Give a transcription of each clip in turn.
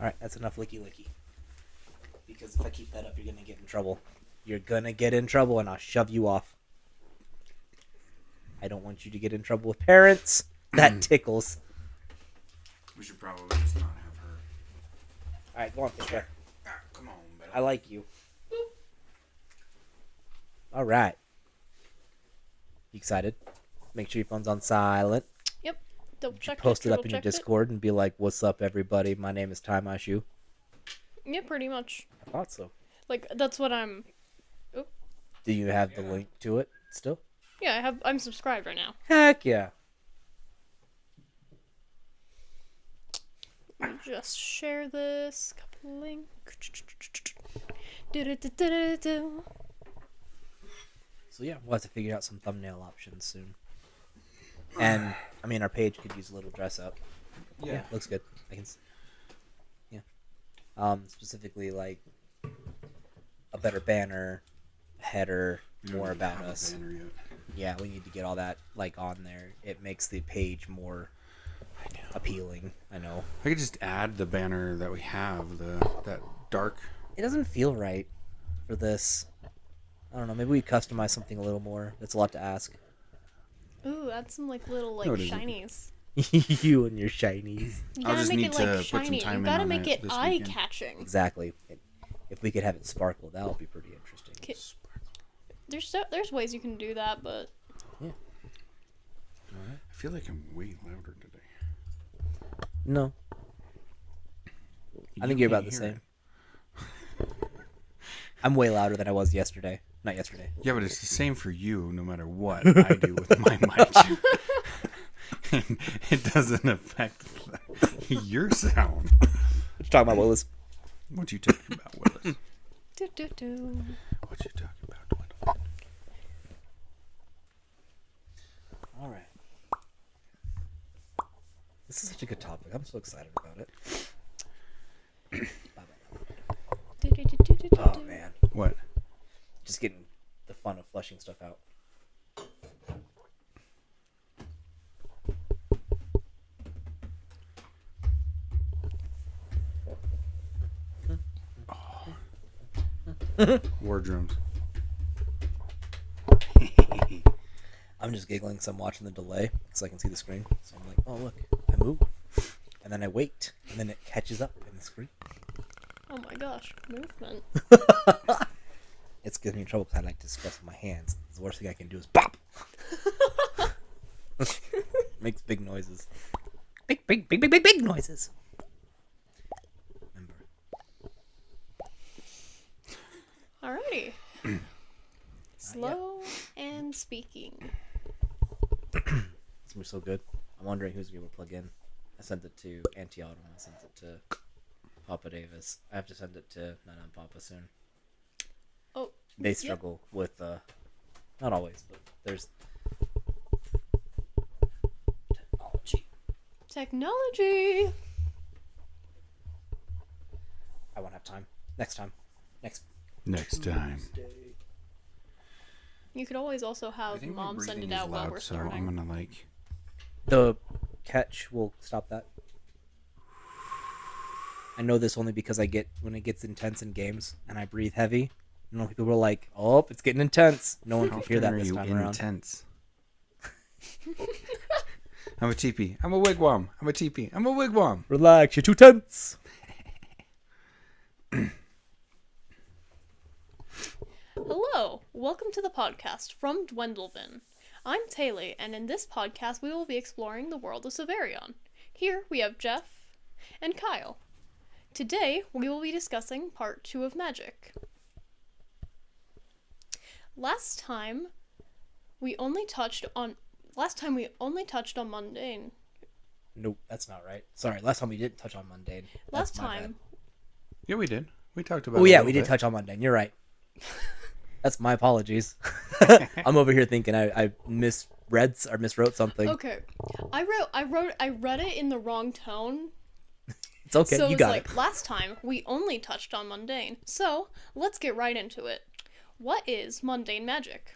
Alright, that's enough licky licky. Because if I keep that up, you're gonna get in trouble. You're gonna get in trouble and I'll shove you off. I don't want you to get in trouble with parents. That tickles. We should probably just not have her. Alright, go on, Fisher. Come on, Bella. I like you. Alright. You excited? Make sure your phone's on silent. Yep. Double check. Post it up in your Discord and be like, "What's up, everybody? My name is Ty My Shoe." Yeah, pretty much. I thought so. Like that's what I'm. Oop. Do you have the link to it still? Yeah, I'm subscribed right now. Heck yeah. Let me just share this. Couple link. So yeah, we'll have to figure out some thumbnail options soon. And I mean, our page could use a little dress up. Yeah, looks good. I can. Yeah. Specifically like a better banner, header, more about us. Yeah, we need to get all that like on there. It makes the page more appealing. I know. I could just add the banner that we have, that dark. It doesn't feel right for this. I don't know. Maybe we customize something a little more. That's a lot to ask. Ooh, add some like little like No, it isn't. shinies. You and your shinies. You I'll gotta just make need it like to put some shiny. time You in gotta on make it it this eye weekend. catching. Exactly. If we could have it sparkle, that would be pretty interesting. There's ways you can do that, but Yeah. I feel like I'm way louder today. No. I think You you're about the can't hear same. I'm way louder than I was yesterday. Not yesterday. Yeah, but it's the same for you no matter what I do with my mic. And it doesn't affect your sound. What you talking about, Willis? What you talking about, Willis? do. What you talking about, Willis? All right. This is such a good topic. I'm so excited about it. Oh man, What? just getting the fun of fleshing stuff out. War drums. I'm just giggling because I'm watching the delay because I can see the screen. So I'm like, oh look, I move, and then I wait, and then it catches up in the screen. Oh my gosh, movement. It's getting me in trouble because I like to express with my hands. The worst thing I can do is pop. Makes big noises. Big noises. Remember. Alrighty. Slow and speaking. It's gonna be so good. I'm wondering who's gonna be able to plug in. I sent it to Auntie Autumn. I sent it to Papa Davis. I have to send it to Nana and Papa soon. Oh. They struggle with, not always, but there's Technology. I won't have time. Next time. Next time. You could always also I have think my mom send breathing it is out while loud, we're so starting. I'm gonna like. The catch will stop that. I know this only because when it gets intense in games and I breathe heavy. You know, people were like, "Oh, it's getting intense." No one How can hear that often are this you time around. intense? I'm a teepee. I'm a wigwam. I'm a teepee. I'm a wigwam. Relax, you're too tense. Hello, welcome to the podcast from Dwendelvin. I'm Taylor, and in this podcast we will be exploring the world of Severion. Here we have Jeff and Kyle. Today we will be discussing part 2 of Magic. Last time we only touched on Mundane. Nope, that's not right. Sorry, last time we didn't touch on Mundane. Last That's my time bad. Yeah, we did. We talked about. Oh it a yeah, little we did bit. touch on Mundane. You're right. That's my apologies. I'm over here thinking I miswrote something. Okay. I read it in the wrong tone. It's okay, So you it's got like it. last time we only touched on Mundane. So let's get right into it. What is mundane magic?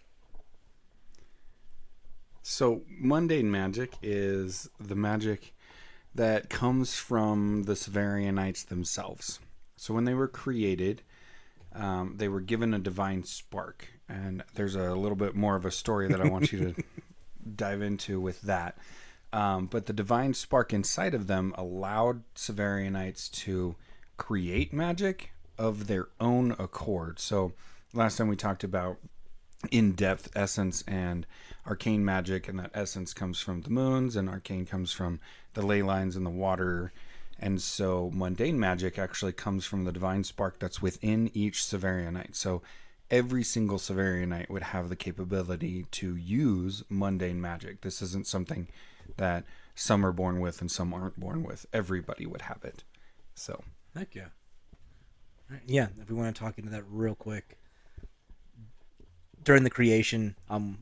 So, mundane magic is the magic that comes from the Severianites themselves. So when they were created, they were given a divine spark. And there's a little bit more of a story that I want you to dive into with that. But the divine spark inside of them allowed Severianites to create magic of their own accord. So last time we talked about in-depth essence and arcane magic, and that essence comes from the moons and arcane comes from the ley lines in the water. And so mundane magic actually comes from the divine spark that's within each Severianite. So every single Severianite would have the capability to use mundane magic. This isn't something that some are born with and some aren't born with. Everybody would have it. So Heck yeah. Yeah, if we want to talk into that real quick. During the creation,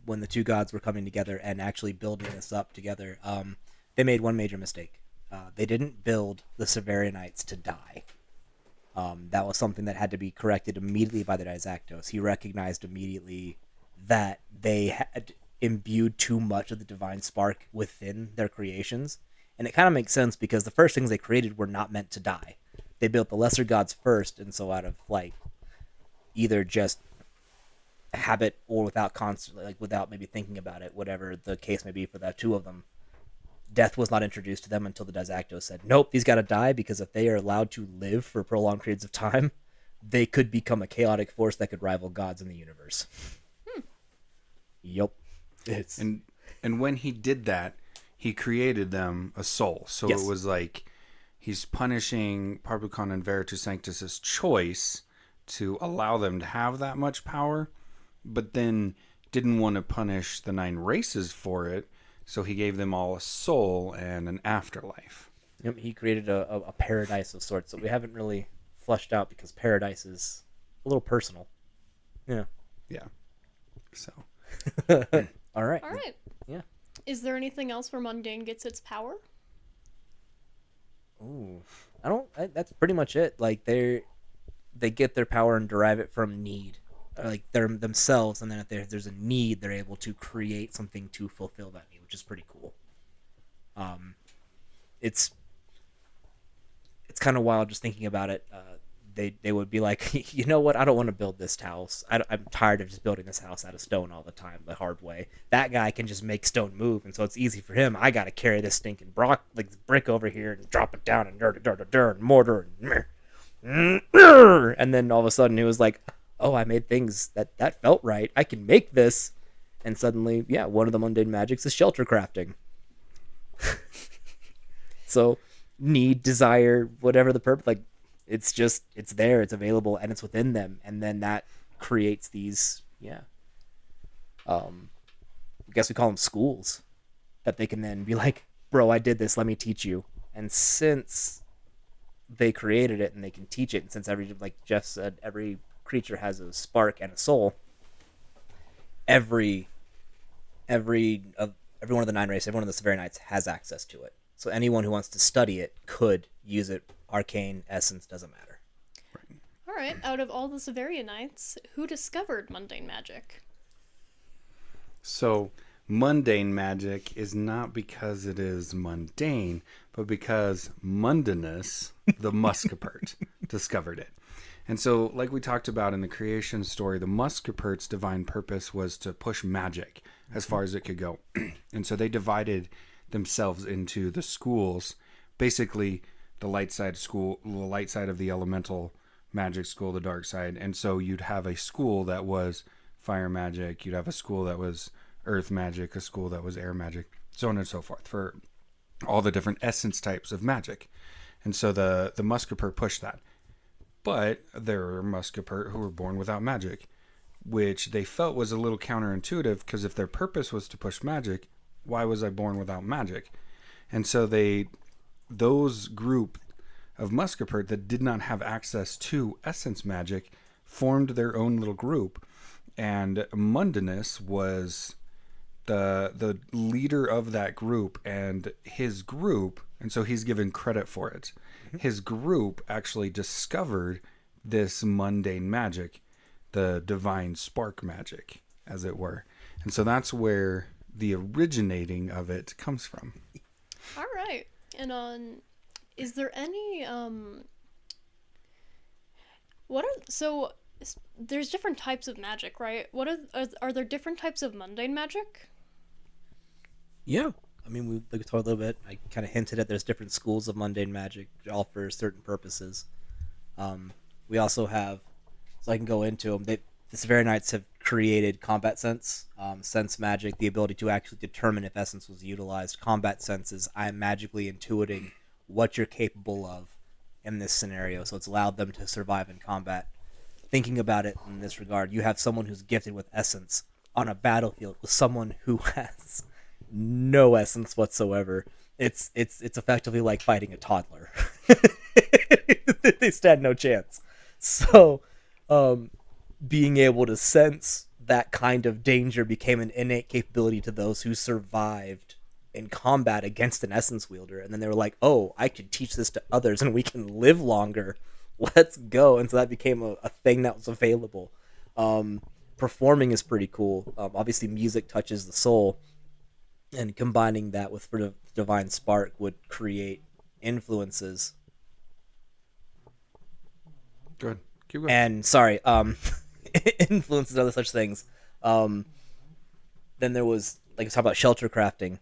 when the two gods were coming together and actually building this up together, they made one major mistake. They didn't build the Severianites to die. That was something that had to be corrected immediately by the Dysactos. He recognized immediately that they had imbued too much of the divine spark within their creations. And it kind of makes sense because the first things they created were not meant to die. They built the lesser gods first, and so out of like either just habit or without maybe thinking about it, whatever the case may be for the two of them, death was not introduced to them until the Dysactos said, nope, these gotta die, because if they are allowed to live for prolonged periods of time, they could become a chaotic force that could rival gods in the universe. Yup. and when he did that, he created them a soul. So Yes. it was like he's punishing Parbucon and Veritas Sanctus's choice to allow them to have that much power, but then didn't want to punish the 9 races for it. So he gave them all a soul and an afterlife. Yep, he created a paradise of sorts that we haven't really fleshed out because paradise is a little personal. Yeah. Yeah. So All right. All right. Yeah. Is there anything else where mundane gets its power? Ooh, that's pretty much it. Like they get their power and derive it from need, like they're themselves, and then if there's a need, they're able to create something to fulfill that need, which is pretty cool. It's kind of wild just thinking about it. They would be like, you know what? I don't want to build this house. I'm tired of just building this house out of stone all the time, the hard way. That guy can just make stone move, and so it's easy for him. I got to carry this stinking brick over here and drop it down and mortar and then all of a sudden it was like, oh, I made things that felt right. I can make this, and suddenly, yeah, one of the mundane magics is shelter crafting. So need, desire, whatever the purpose, like. It's there, it's available, and it's within them, and then that creates these, I guess we call them schools, that they can then be like, bro, I did this, let me teach you. And since they created it and they can teach it, and since like Jeff said, every creature has a spark and a soul, every one of the 9 races, every one of the Severianites has access to it. So anyone who wants to study it could use it. Arcane, essence, doesn't matter. All right. Out of all the Severianites, who discovered mundane magic? So mundane magic is not because it is mundane, but because Mundinus, the Muscapert, discovered it. And so, like we talked about in the creation story, the Muscapert's divine purpose was to push magic as far as it could go. And so they divided themselves into the schools, basically the light side of the elemental magic school, the dark side. And so you'd have a school that was fire magic, you'd have a school that was earth magic, a school that was air magic, so on and so forth, for all the different essence types of magic. And so the Muscapert pushed that. But there were Muscapert who were born without magic, which they felt was a little counterintuitive, because if their purpose was to push magic, why was I born without magic? And so those group of Muscapert that did not have access to essence magic formed their own little group, and Mundinus was the leader of that group, and his group, and so he's given credit for it. His group actually discovered this mundane magic, the divine spark magic, as it were. And so that's where the originating of it comes from. All right. And is there any what are so there's different types of magic, right? What are there different types of mundane magic? Yeah. I mean, we talked a little bit. I kind of hinted at there's different schools of mundane magic, all for certain purposes. We also have, so I can go into them. The Severi Knights have created combat sense, sense magic, the ability to actually determine if essence was utilized. Combat sense is I'm magically intuiting what you're capable of in this scenario, so it's allowed them to survive in combat. Thinking about it in this regard, you have someone who's gifted with essence on a battlefield with someone who has no essence whatsoever. It's effectively like fighting a toddler. They stand no chance. So, being able to sense that kind of danger became an innate capability to those who survived in combat against an essence wielder. And then they were like, oh, I could teach this to others and we can live longer. Let's go. And so that became a thing that was available. Performing is pretty cool. Obviously, music touches the soul. And combining that with sort of divine spark would create influences. Good. Keep going. And sorry, influences and other such things. Then there was, like, let's talk about shelter crafting,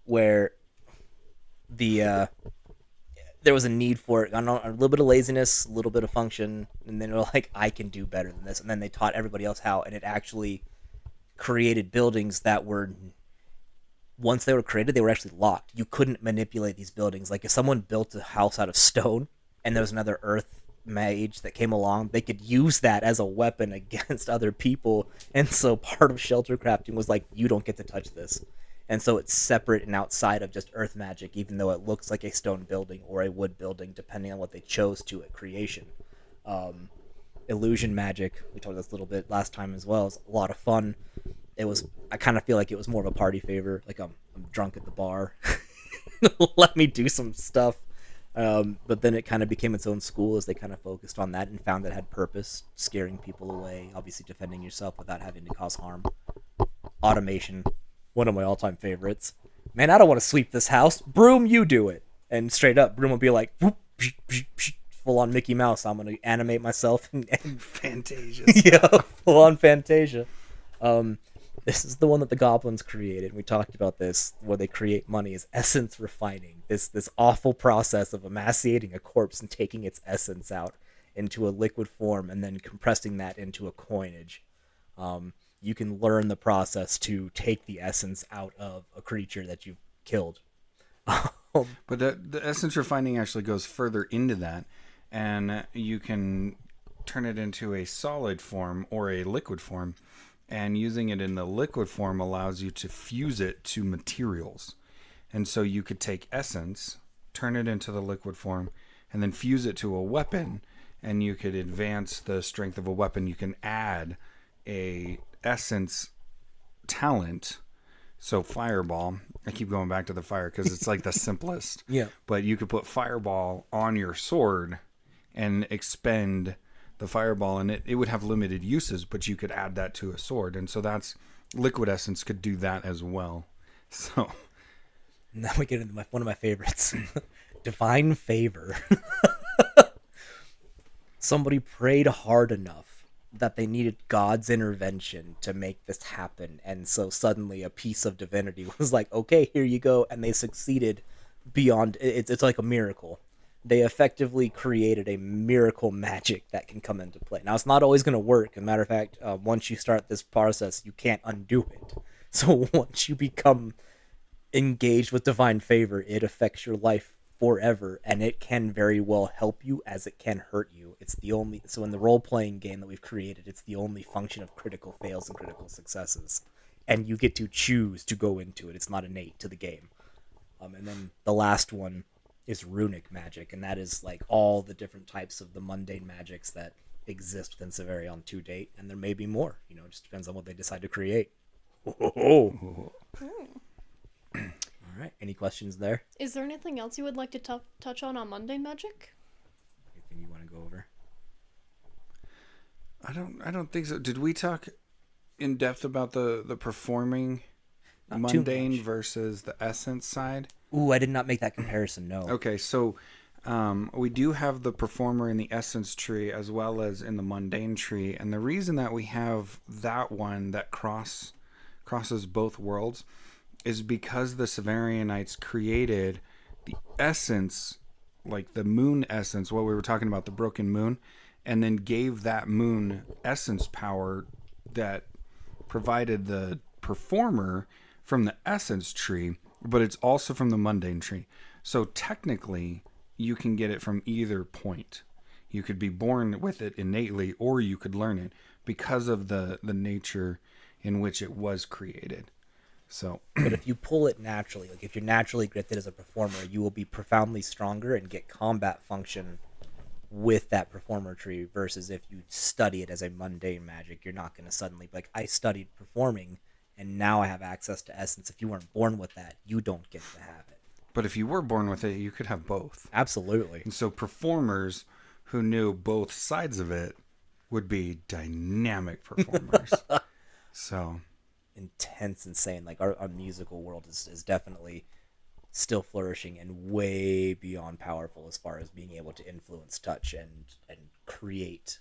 where there was a need for it. I don't know, a little bit of laziness, a little bit of function, and then they were like, I can do better than this. And then they taught everybody else how, and it actually created buildings that were, once they were created, they were actually locked. You couldn't manipulate these buildings. Like, if someone built a house out of stone and there was another earth mage that came along, they could use that as a weapon against other people. And so part of shelter crafting was like, you don't get to touch this. And so it's separate and outside of just earth magic, even though it looks like a stone building or a wood building, depending on what they chose to at creation. Illusion magic, we talked about this a little bit last time as well. It's a lot of fun. I kind of feel like it was more of a party favor. Like, I'm drunk at the bar. Let me do some stuff. But then it kind of became its own school as they kind of focused on that and found that it had purpose, scaring people away, obviously defending yourself without having to cause harm. Automation, one of my all-time favorites. Man, I don't want to sweep this house. Broom, you do it. And straight up, Broom will be like, whoop, psh, psh, psh, full on Mickey Mouse. I'm going to animate myself. And Fantasia. Yeah, full on Fantasia. This is the one that the goblins created. We talked about this, where they create money, is essence refining. This awful process of emaciating a corpse and taking its essence out into a liquid form and then compressing that into a coinage. You can learn the process to take the essence out of a creature that you've killed. But the essence refining actually goes further into that, and you can turn it into a solid form or a liquid form. And using it in the liquid form allows you to fuse it to materials. And so you could take essence, turn it into the liquid form, and then fuse it to a weapon, and you could advance the strength of a weapon. You can add a essence talent. So fireball, I keep going back to the fire because it's like the simplest. Yeah. But you could put fireball on your sword and expend the fireball, and it would have limited uses, but you could add that to a sword. And so that's, liquid essence could do that as well. So now we get into one of my favorites. Divine favor. Somebody prayed hard enough that they needed God's intervention to make this happen, and so suddenly a piece of divinity was like, okay, here you go, and they succeeded beyond. It's like a miracle. They effectively created a miracle magic that can come into play. Now, it's not always going to work. As a matter of fact, once you start this process, you can't undo it. So once you become engaged with divine favor, it affects your life forever, and it can very well help you as it can hurt you. So in the role-playing game that we've created, it's the only function of critical fails and critical successes. And you get to choose to go into it. It's not innate to the game. And then the last one is runic magic, and that is like all the different types of the mundane magics that exist within Severion to date, and there may be more. It just depends on what they decide to create. All right, any questions there? Is there anything else you would like to touch on mundane magic? Anything you want to go over? I don't think so. Did we talk in depth about the performing Not too mundane much. versus the essence side? Ooh, I did not make that comparison. No. Okay, so we do have the performer in the essence tree as well as in the mundane tree, and the reason that we have that one that crosses both worlds is because the Severianites created the essence, like the moon essence, what we were talking about, the broken moon, and then gave that moon essence power that provided the performer from the essence tree, but it's also from the mundane tree. So technically, you can get it from either point. You could be born with it innately, or you could learn it because of the nature in which it was created. So, but if you pull it naturally, like if you're naturally gifted as a performer, you will be profoundly stronger and get combat function with that performer tree versus if you study it as a mundane magic. You're not going to suddenly be like, I studied performing and now I have access to essence. If you weren't born with that, you don't get to have it. But if you were born with it, you could have both. Absolutely. And so performers who knew both sides of it would be dynamic performers. So intense, insane. Like our musical world is definitely still flourishing and way beyond powerful as far as being able to influence touch and create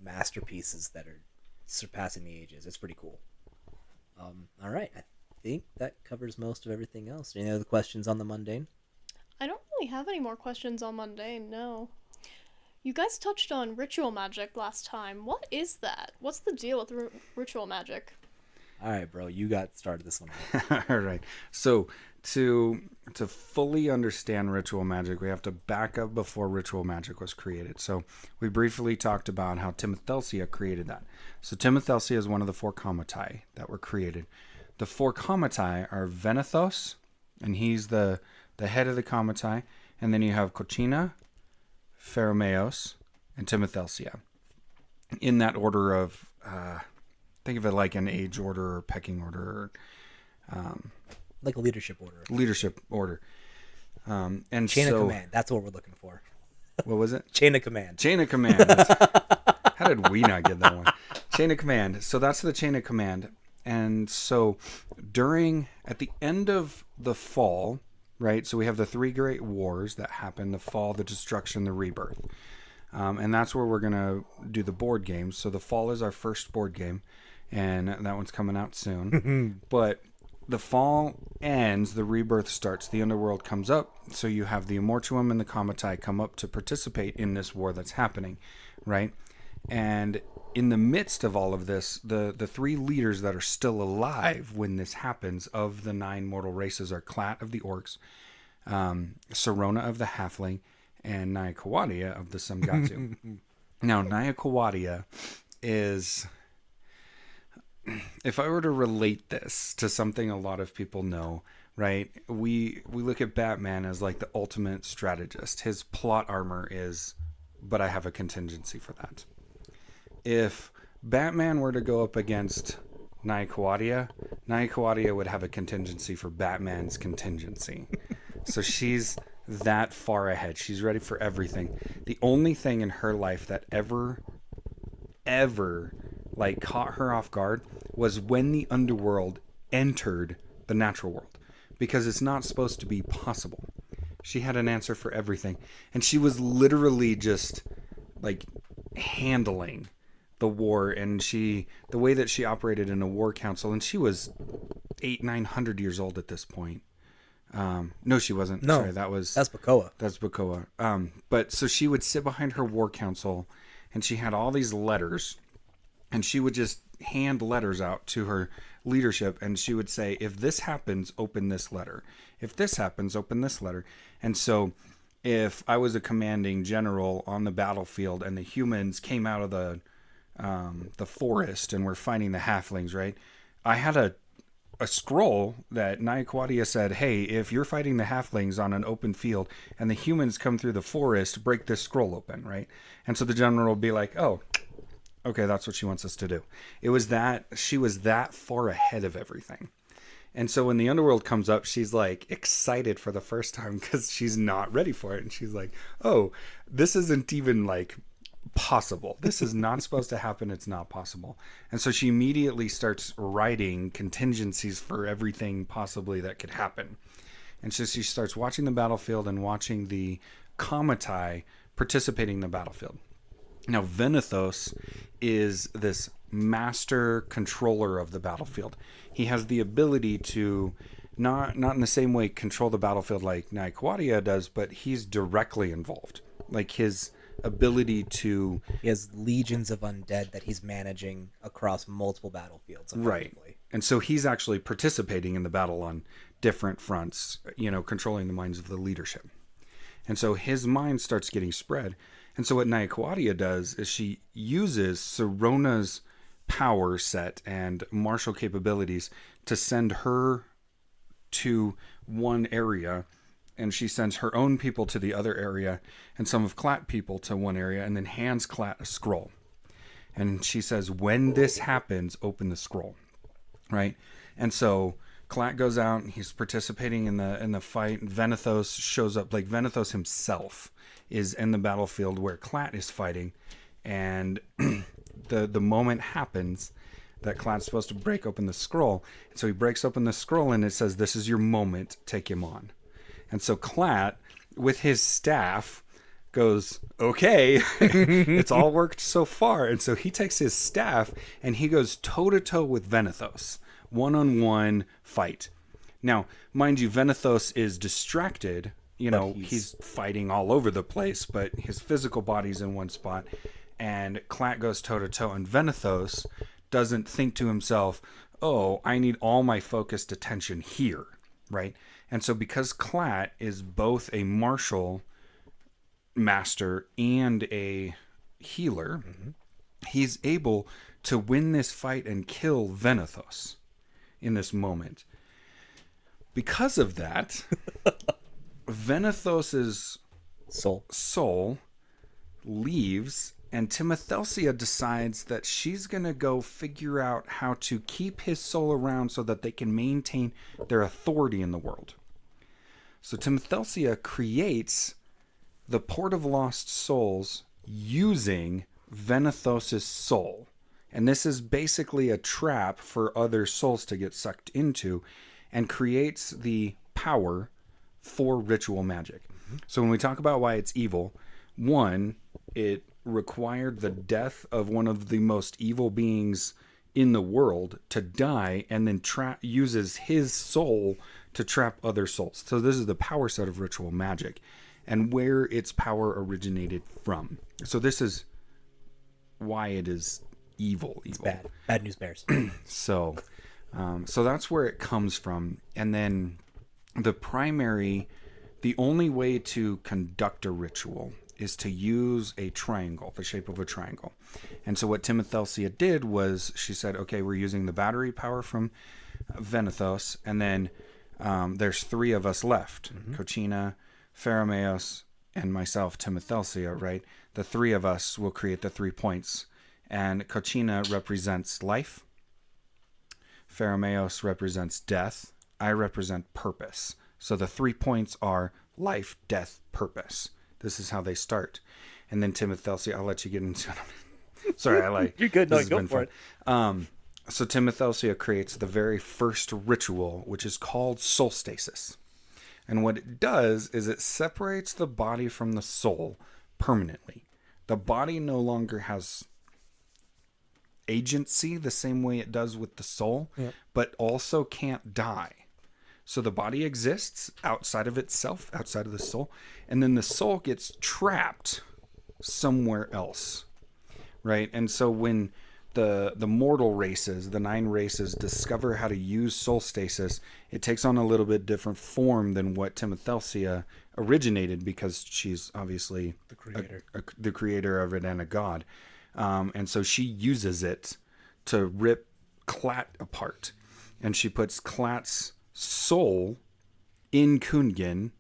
masterpieces that are surpassing the ages. It's pretty cool. All right, I think that covers most of everything else. Any other questions on the mundane? I don't really have any more questions on mundane, no. You guys touched on ritual magic last time. What is that? What's the deal with ritual magic? All right, bro, you got started this one. All right. So to fully understand ritual magic, we have to back up before ritual magic was created. So we briefly talked about how Timothelsia created that. So Timothelsia is one of the 4 Comatai that were created. The 4 Comatai are Venethos, and he's the head of the Comatai. And then you have Cochina, Pharameos, and Timothelsia. In that order of, think of it like an age order or pecking order. Like a leadership order. Leadership order. And Chain of command. That's what we're looking for. What was it? Chain of command. Chain of command. How did we not get that one? Chain of command. So that's the chain of command. And so at the end of the fall, right? So we have the 3 great wars that happen: the fall, the destruction, the rebirth. And that's where we're going to do the board games. So the fall is our first board game, and that one's coming out soon. But the fall ends, the rebirth starts, the underworld comes up. So you have the Immortuum and the Comatai come up to participate in this war that's happening, right? And in the midst of all of this, the 3 leaders that are still alive when this happens of the 9 mortal races are Clat of the orcs, Sorona of the halfling, and Nyacawadia of the Samgatu. Now, Nyacawadia is, if I were to relate this to something a lot of people know, right? We look at Batman as like the ultimate strategist. His plot armor is, but I have a contingency for that. If Batman were to go up against Nyacawadia, Nyacawadia would have a contingency for Batman's contingency. So she's that far ahead. She's ready for everything. The only thing in her life that ever like caught her off guard was when the underworld entered the natural world, because it's not supposed to be possible. She had an answer for everything, and she was literally just like handling the war, and the way that she operated in a war council, and she was 900 years old at this point. No, she wasn't. No, sorry, that's Bacoa. That's Bacoa. But so she would sit behind her war council, and she had all these letters, and she would just hand letters out to her leadership, and she would say, if this happens, open this letter. If this happens, open this letter. And so if I was a commanding general on the battlefield and the humans came out of the forest and were fighting the halflings, right? I had a scroll that Nyacawadia said, hey, if you're fighting the halflings on an open field and the humans come through the forest, break this scroll open, right? And so the general will be like, oh, okay, that's what she wants us to do. It was that she was that far ahead of everything. And so when the underworld comes up, she's like excited for the first time because she's not ready for it. And she's like, oh, this isn't even like possible. This is not supposed to happen. It's not possible. And so she immediately starts writing contingencies for everything possibly that could happen. And so she starts watching the battlefield and watching the Comitai participating in the battlefield. Now, Venethos is this master controller of the battlefield. He has the ability to not in the same way control the battlefield like Naiquadia does, but he's directly involved. Like his ability to... He has legions of undead that he's managing across multiple battlefields. Right. And so he's actually participating in the battle on different fronts, controlling the minds of the leadership. And so his mind starts getting spread. And so what Naiquadia does is she uses Sirona's power set and martial capabilities to send her to one area, and she sends her own people to the other area and some of Clat people to one area, and then hands Clat a scroll. And she says, when this happens, open the scroll. Right? And so Clat goes out and he's participating in the fight. Venethos shows up. Like Venethos himself is in the battlefield where Clat is fighting, and the moment happens that Clat's supposed to break open the scroll. And so he breaks open the scroll and it says, this is your moment, take him on. And so Clat, with his staff, goes, okay, it's all worked so far. And so he takes his staff and he goes toe-to-toe with Venethos. One-on-one fight. Now, mind you, Venethos is distracted. He's fighting all over the place, but his physical body's in one spot. And Clat goes toe-to-toe, and Venethos doesn't think to himself, oh, I need all my focused attention here, right? And so because Clat is both a martial master and a healer, he's able to win this fight and kill Venethos in this moment. Because of that, Venethos's soul leaves, and Timothelia decides that she's going to go figure out how to keep his soul around so that they can maintain their authority in the world. So Timothelia creates the Port of Lost Souls using Venethos's soul. And this is basically a trap for other souls to get sucked into, and creates the power for ritual magic. So when we talk about why it's evil, one, it required the death of one of the most evil beings in the world to die, and then uses his soul to trap other souls. So this is the power set of ritual magic and where its power originated from. So this is why it is evil. It's bad. Bad news bears. So that's where it comes from. And then the only way to conduct a ritual is to use a triangle, the shape of a triangle. And so what Timothelia did was she said, okay, we're using the battery power from Venethos, and then there's three of us left, Cochina, Pharameos, and myself, Timothelia, right? The three of us will create the 3 points. And Cochina represents life. Pharameos represents death. I represent purpose. So the 3 points are life, death, purpose. This is how they start. And then Timothelia, I'll let you get into it. Sorry, You're good. No, go for it. So Timothelia creates the very first ritual, which is called solstasis. And what it does is it separates the body from the soul permanently. The body no longer has agency the same way it does with the soul, but also can't die. So the body exists outside of itself, outside of the soul, and then the soul gets trapped somewhere else, right? And so when the mortal races, the 9 races, discover how to use soul stasis, it takes on a little bit different form than what Timothelia originated, because she's obviously the creator of it and a god. And so she uses it to rip Clat apart. And she puts Clat's soul in Kungin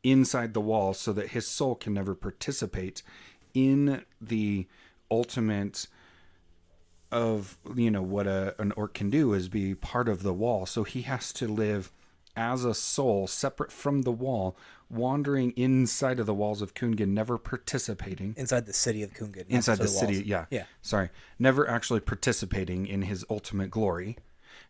inside the wall so that his soul can never participate in the ultimate of, what an orc can do is be part of the wall. So he has to live as a soul separate from the wall, wandering inside of the walls of Kungin, never participating. Inside the city of Kungin. Inside the city, yeah. Sorry. Never actually participating in his ultimate glory.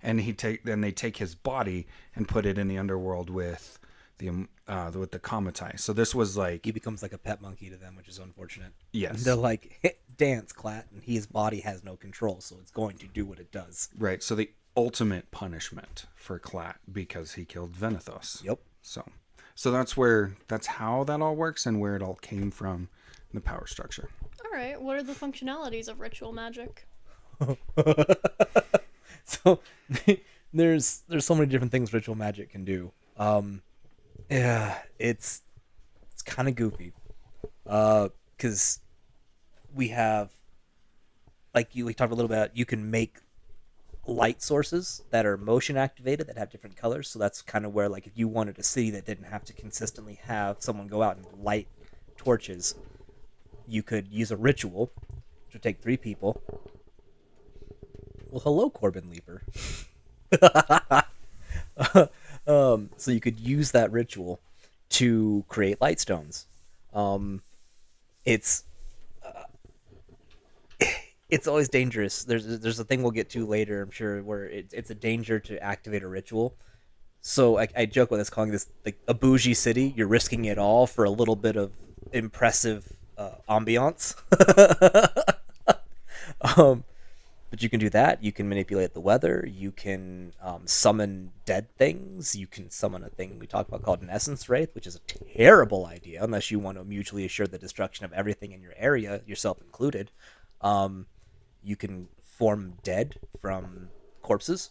And they take his body and put it in the underworld with with the Komatai. So this was like, He becomes like a pet monkey to them, which is unfortunate. yes, They're like, "Hit, dance, Clat," and his body has no control, so it's going to do what it does. right. So the ultimate punishment for Clat because he killed Venethos. Yep. So that's how that all works and where it all came from, the power structure. All right. What are the functionalities of ritual magic? So there's so many different things ritual magic can do. Yeah, it's kind of goofy. Because we have, like we talked a little bit about, you can make light sources that are motion activated that have different colors. So that's kind of where, like, if you wanted a city that didn't have to consistently have someone go out and light torches, you could use a ritual, which would take 3 people. Well, hello, Corbin Leaper. So you could use that ritual to create light stones. It's always dangerous. There's a thing we'll get to later, I'm sure, where it's a danger to activate a ritual. So I joke with this, calling this like a bougie city. You're risking it all for a little bit of impressive ambiance. But you can do that. You can manipulate the weather. You can summon dead things. You can summon a thing we talked about called an essence wraith, which is a terrible idea unless you want to mutually assure the destruction of everything in your area, yourself included. You can form dead from corpses.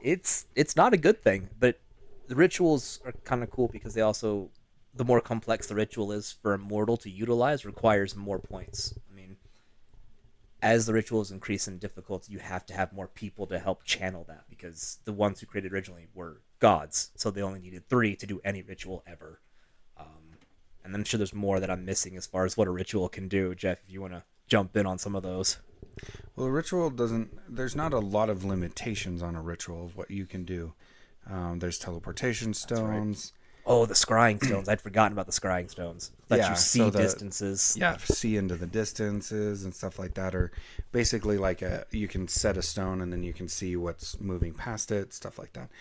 It's not a good thing, but the rituals are kind of cool because they also, the more complex the ritual is for a mortal to utilize, requires more points. I mean, as the rituals increase in difficulty, you have to have more people to help channel that, because the ones who created originally were gods, so they only needed 3 to do any ritual ever. And I'm sure there's more that I'm missing as far as what a ritual can do. Jeff, if you want to jump in on some of those. Well, a ritual there's not a lot of limitations on a ritual of what you can do. There's teleportation stones. Oh, the scrying stones. I'd forgotten about the scrying stones. That Yeah, you see so distances. Yeah, see into the distances and stuff like that. Or basically like you can set a stone and then you can see what's moving past it, stuff like that.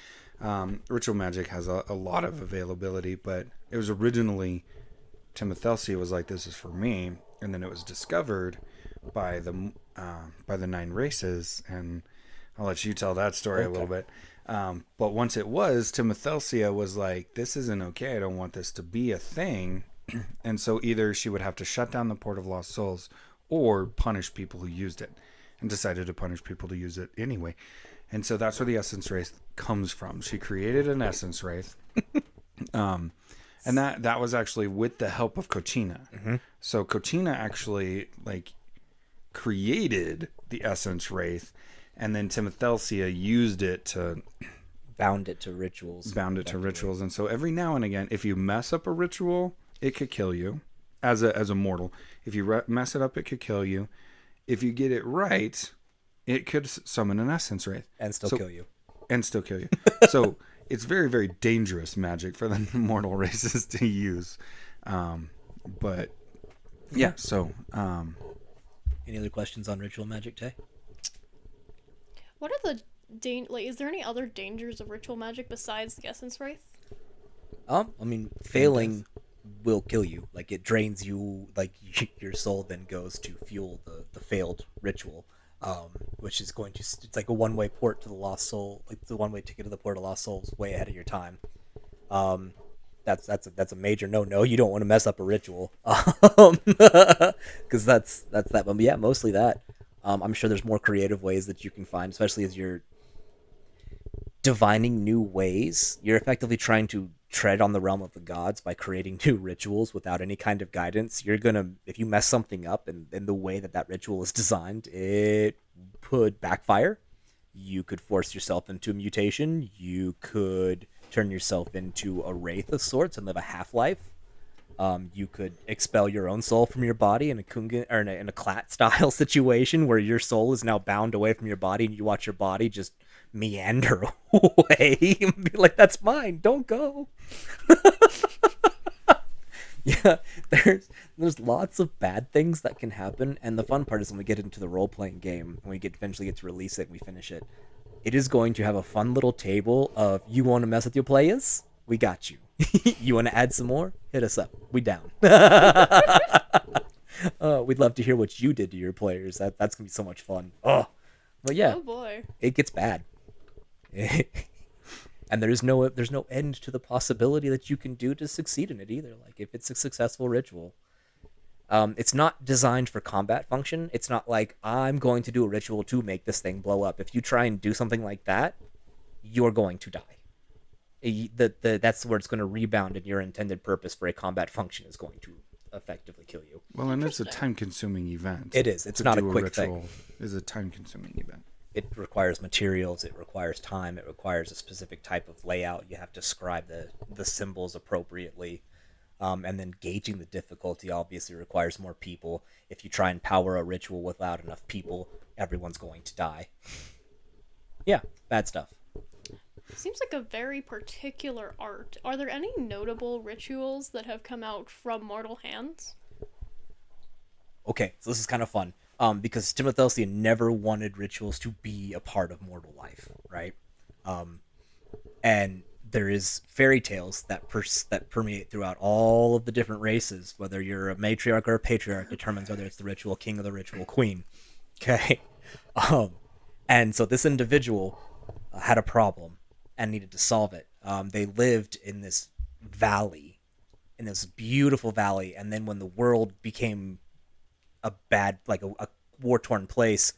Ritual magic has a lot of availability, but it was originally, Timothelsea was like, this is for me. And then it was discovered by the 9 races, and I'll let you tell that story a little bit. But once it was, Timothelsea was like, this isn't okay. I don't want this to be a thing. And so either she would have to shut down the Port of Lost Souls or punish people who used it, and decided to punish people to use it anyway. And so that's where the Essence Wraith comes from. She created an Essence Wraith. And that was actually with the help of Cochina. Mm-hmm. So Cochina actually created the Essence Wraith, and then Timothelsea used it to bound it to rituals. And so every now and again, if you mess up a ritual, it could kill you as a mortal. If you mess it up, it could kill you. If you get it right, it could summon an Essence Wraith And still kill you. So it's very, very dangerous magic for the mortal races to use. But yeah, so Any other questions on ritual magic, Tay? What are the is there any other dangers of ritual magic besides the Essence Wraith? I mean, failing will kill you. Like, it drains you. Like, your soul then goes to fuel the failed ritual, which is going to, it's like a one-way port to the lost soul, like the one-way ticket to the port of lost souls, way ahead of your time. That's a major no. You don't want to mess up a ritual, because that's that. But yeah, mostly that. I'm sure there's more creative ways that you can find, especially as you're divining new ways. You're effectively trying to tread on the realm of the gods by creating new rituals without any kind of guidance. You're gonna, if you mess something up in the way that ritual is designed, it could backfire. You could force yourself into a mutation. You could turn yourself into a wraith of sorts and live a half-life. You could expel your own soul from your body in a Kungan, or in a Clat style situation where your soul is now bound away from your body, and you watch your body just meander away and be like, "That's mine. Don't go." Yeah, there's lots of bad things that can happen, and the fun part is when we get into the role-playing game, when we eventually get to release it and we finish it, it is going to have a fun little table of, you want to mess with your players? We got you. You want to add some more? Hit us up. We down. We'd love to hear what you did to your players. That's gonna be so much fun. Oh, but yeah, Oh boy. it gets bad. And there's no end to the possibility that you can do to succeed in it either. Like if it's a successful ritual, it's not designed for combat function. It's not like I'm going to do a ritual to make this thing blow up. If you try and do something like that, you're going to die. That's where it's going to rebound, and your intended purpose for a combat function is going to effectively kill you. Well, and it's a time-consuming event. It is. It's not a quick thing. It's a time-consuming event. It requires materials, it requires time, it requires a specific type of layout. You have to scribe the symbols appropriately. And then gauging the difficulty obviously requires more people. If you try and power a ritual without enough people, everyone's going to die. Yeah, bad stuff. Seems like a very particular art. Are there any notable rituals that have come out from mortal hands? Okay, so this is kind of fun. Because Timotheus never wanted rituals to be a part of mortal life, right? And there is fairy tales that permeate throughout all of the different races. Whether you're a matriarch or a patriarch determines whether it's the ritual king or the ritual queen. Okay, and so this individual had a problem and needed to solve it. They lived in this valley, in this beautiful valley, and then when the world became a war-torn place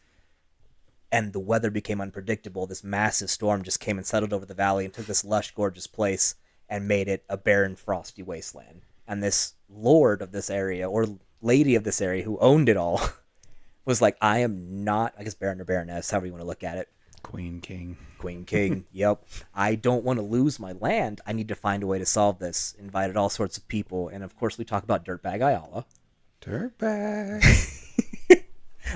and the weather became unpredictable, this massive storm just came and settled over the valley and took this lush, gorgeous place and made it a barren, frosty wasteland. And this lord of this area, or lady of this area who owned it all, was like, I am not, I guess baron or baroness, however you want to look at it. Queen King. Yep. I don't want to lose my land. I need to find a way to solve this. Invited all sorts of people. And of course we talk about Dirtbag Ayala. Dirtbag.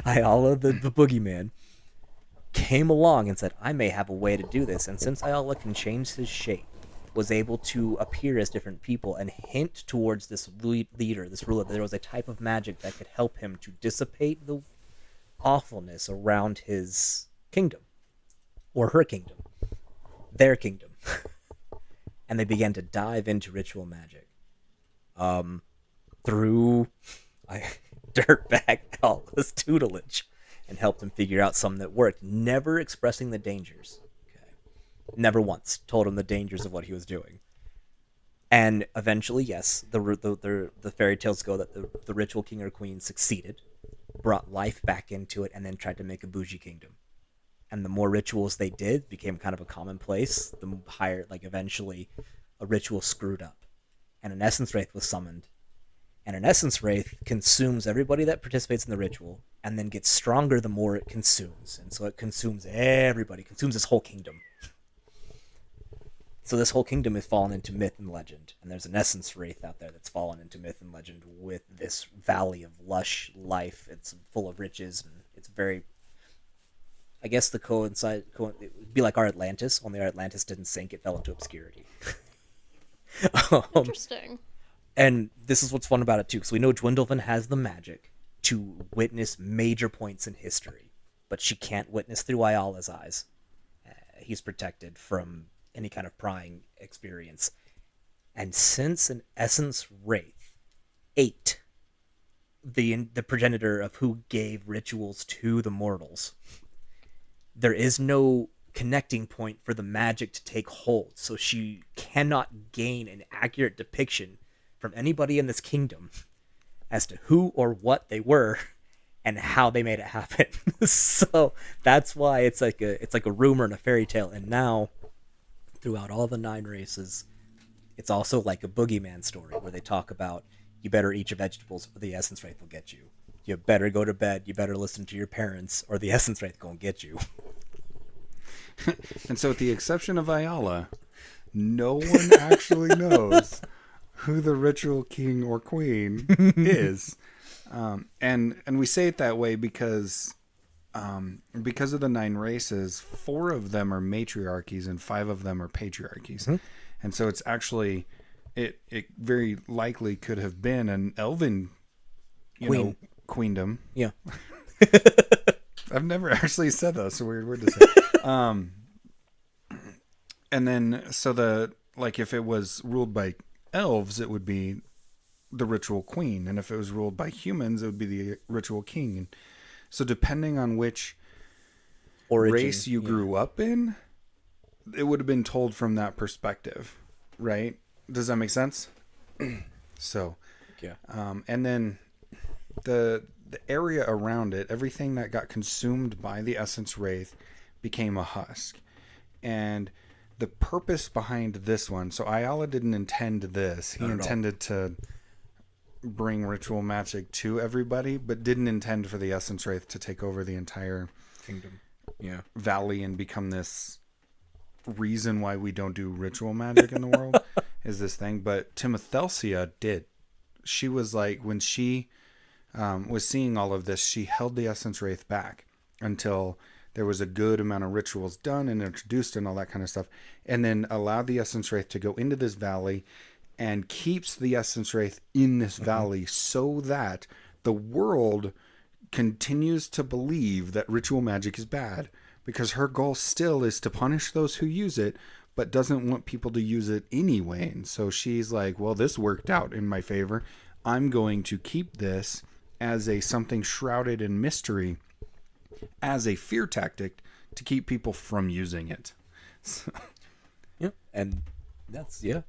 Ayala, the boogeyman, came along and said, I may have a way to do this. And since Ayala can change his shape, was able to appear as different people and hint towards this leader, this ruler, that there was a type of magic that could help him to dissipate the awfulness around his kingdom. Or her kingdom. Their kingdom. And they began to dive into ritual magic. Through Dirtbag Ayala's tutelage, and helped him figure out something that worked, never expressing the dangers. Okay. Never once told him the dangers of what he was doing. And eventually, yes, the fairy tales go that the ritual king or queen succeeded, brought life back into it, and then tried to make a bougie kingdom. And the more rituals they did became kind of a commonplace. The higher, eventually, a ritual screwed up, and an essence wraith was summoned. And an essence wraith consumes everybody that participates in the ritual, and then gets stronger the more it consumes. And so it consumes everybody, consumes this whole kingdom. So this whole kingdom has fallen into myth and legend. And there's an essence wraith out there that's fallen into myth and legend with this valley of lush life. It's full of riches, and it's very... I guess it would be like our Atlantis, only our Atlantis didn't sink, it fell into obscurity. Interesting. And this is what's fun about it too, because we know Dwindlevan has the magic to witness major points in history, but she can't witness through Ayala's eyes. He's protected from any kind of prying experience. And since an essence wraith ate the progenitor of who gave rituals to the mortals, there is no connecting point for the magic to take hold, so she cannot gain an accurate depiction from anybody in this kingdom as to who or what they were and how they made it happen. So that's why it's like a rumor and a fairy tale. And now, throughout all the 9 races, it's also like a boogeyman story where they talk about, you better eat your vegetables or the essence wraith will get you. You better go to bed. You better listen to your parents or the essence wraith gonna get you. And so, with the exception of Ayala, no one actually knows who the ritual king or queen is. And we say it that way because of the 9 races, 4 of them are matriarchies and 5 of them are patriarchies. Mm-hmm. And so it's actually, it very likely could have been an elven queendom. Yeah. I've never actually said that. It's a weird word to say. And then, so like if it was ruled by elves, it would be the ritual queen, and if it was ruled by humans, it would be the ritual king. And so depending on which race you grew up in, it would have been told from that perspective, right? Does that make sense? So, Yeah. And then the area around it, everything that got consumed by the essence wraith became a husk. And the purpose behind this one, so Ayala didn't intend this. He intended to bring ritual magic to everybody, but didn't intend for the essence wraith to take over the entire Kingdom. Yeah. valley and become this reason why we don't do ritual magic in the world is this thing. But Timothelsia did. She was like, when she was seeing all of this, she held the essence wraith back until there was a good amount of rituals done and introduced and all that kind of stuff, and then allowed the essence wraith to go into this valley and keeps the essence wraith in this valley so that the world continues to believe that ritual magic is bad, because her goal still is to punish those who use it, but doesn't want people to use it anyway. And so she's like, well, this worked out in my favor. I'm going to keep this as a something shrouded in mystery, as a fear tactic to keep people from using it. Yeah. And that's it.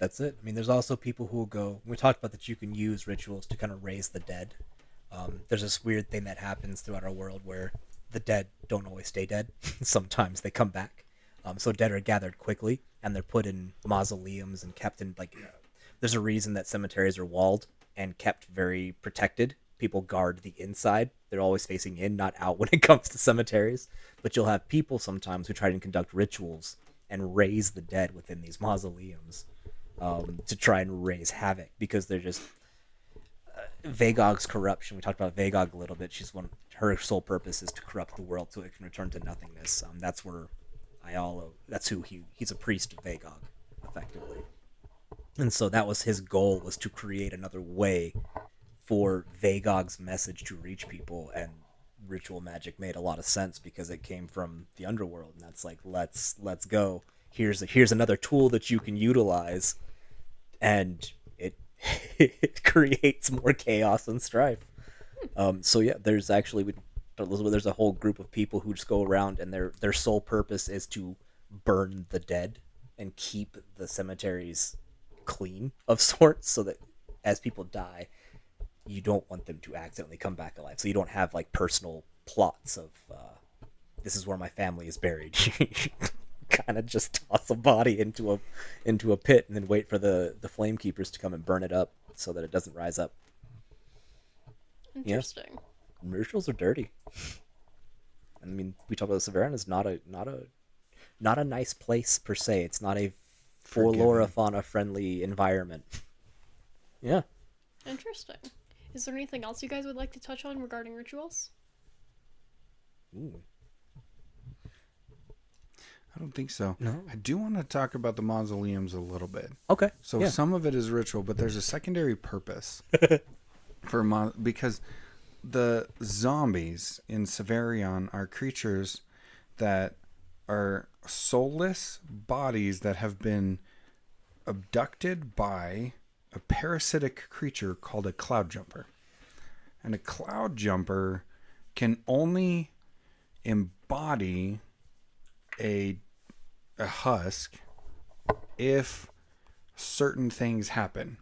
I mean, there's also people who will go, we talked about that you can use rituals to kind of raise the dead. There's this weird thing that happens throughout our world where the dead don't always stay dead. Sometimes they come back. So dead are gathered quickly, and they're put in mausoleums and kept in, like, there's a reason that cemeteries are walled and kept very protected. People guard the inside. They're always facing in, not out when it comes to cemeteries. But you'll have people sometimes who try to conduct rituals and raise the dead within these mausoleums to try and raise havoc, because they're just... Vagog's corruption. We talked about Vagog a little bit. Her sole purpose is to corrupt the world so it can return to nothingness. That's where Ayala, that's who he's a priest of Vagog, effectively. And so that was his goal, was to create another way for Vagog's message to reach people, and ritual magic made a lot of sense because it came from the underworld, and that's like, let's go. Here's another tool that you can utilize, and it creates more chaos and strife. So yeah, there's actually there's a whole group of people who just go around, and their sole purpose is to burn the dead and keep the cemeteries clean of sorts, so that as people die, you don't want them to accidentally come back alive. So you don't have like personal plots of this is where my family is buried. Kind of just toss a body into a pit and then wait for the flame keepers to come and burn it up so that it doesn't rise up. Interesting. Yeah. Rituals are dirty. I mean, we talk about Severian is not a nice place per se. It's not a flora fauna friendly environment. Yeah. Interesting. Is there anything else you guys would like to touch on regarding rituals? Ooh. I don't think so. No. I do want to talk about the mausoleums a little bit. Okay. So yeah. some of it is ritual, but there's a secondary purpose because the zombies in Severion are creatures that are soulless bodies that have been abducted by a parasitic creature called a cloud jumper. And a cloud jumper can only embody a husk if certain things happen.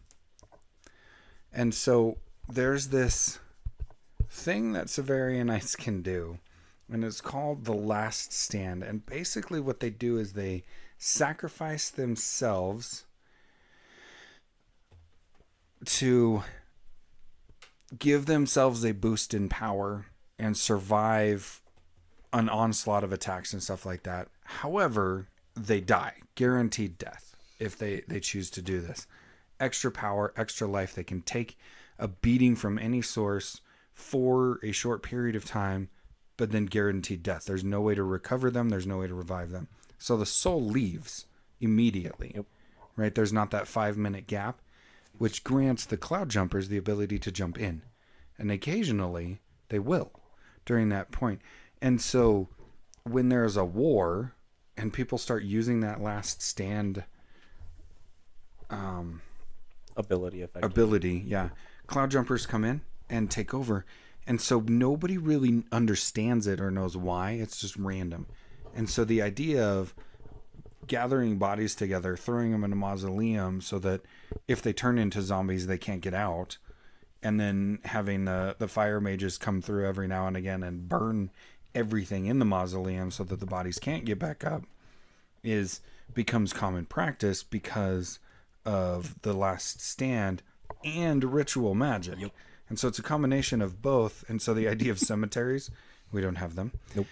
And so there's this thing that Severianites can do, and it's called the last stand. And basically what they do is they sacrifice themselves to give themselves a boost in power and survive an onslaught of attacks and stuff like that. However, they die. Guaranteed death if they choose to do this. Extra power, extra life. They can take a beating from any source for a short period of time, but then guaranteed death. There's no way to recover them. There's no way to revive them. So the soul leaves immediately. Yep. Right? There's not that 5-minute gap, which grants the cloud jumpers the ability to jump in. And occasionally they will during that point. And so when there's a war and people start using that last stand ability, yeah, cloud jumpers come in and take over, and so nobody really understands it or knows why. It's just random. And so the idea of gathering bodies together, throwing them in a mausoleum so that if they turn into zombies they can't get out, and then having the fire mages come through every now and again and burn everything in the mausoleum so that the bodies can't get back up becomes common practice because of the last stand and ritual magic. Yep. And so it's a combination of both. And so the idea of cemeteries, we don't have them. Nope.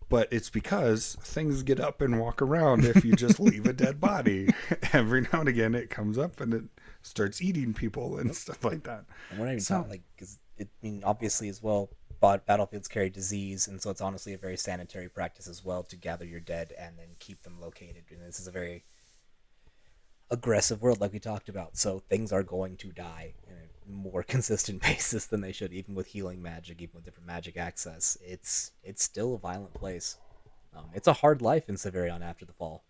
But it's because things get up and walk around if you just leave a dead body. Every now and again it comes up and it starts eating people and stuff like that. And we're not even talking, like, because obviously as well, battlefields carry disease, and so it's honestly a very sanitary practice as well to gather your dead and then keep them located. And this is a very aggressive world, like we talked about, so things are going to die in a more consistent basis than they should, even with healing magic, even with different magic access. It's still a violent place. It's a hard life in Severion after the fall,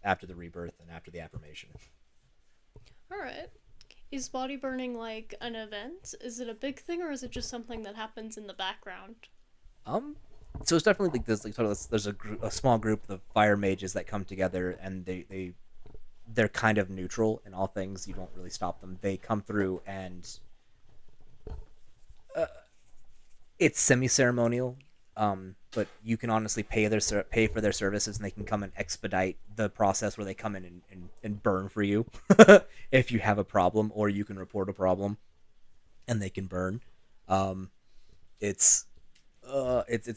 after the rebirth, and after the affirmation. Alright. Is body burning like an event? Is it a big thing, or is it just something that happens in the background? So it's definitely like this. Like, sort of, there's a small group of fire mages that come together, and they're kind of neutral in all things. You don't really stop them. They come through, and it's semi-ceremonial. But you can honestly pay for their services, and they can come and expedite the process where they come in and burn for you if you have a problem, or you can report a problem, and they can burn. It's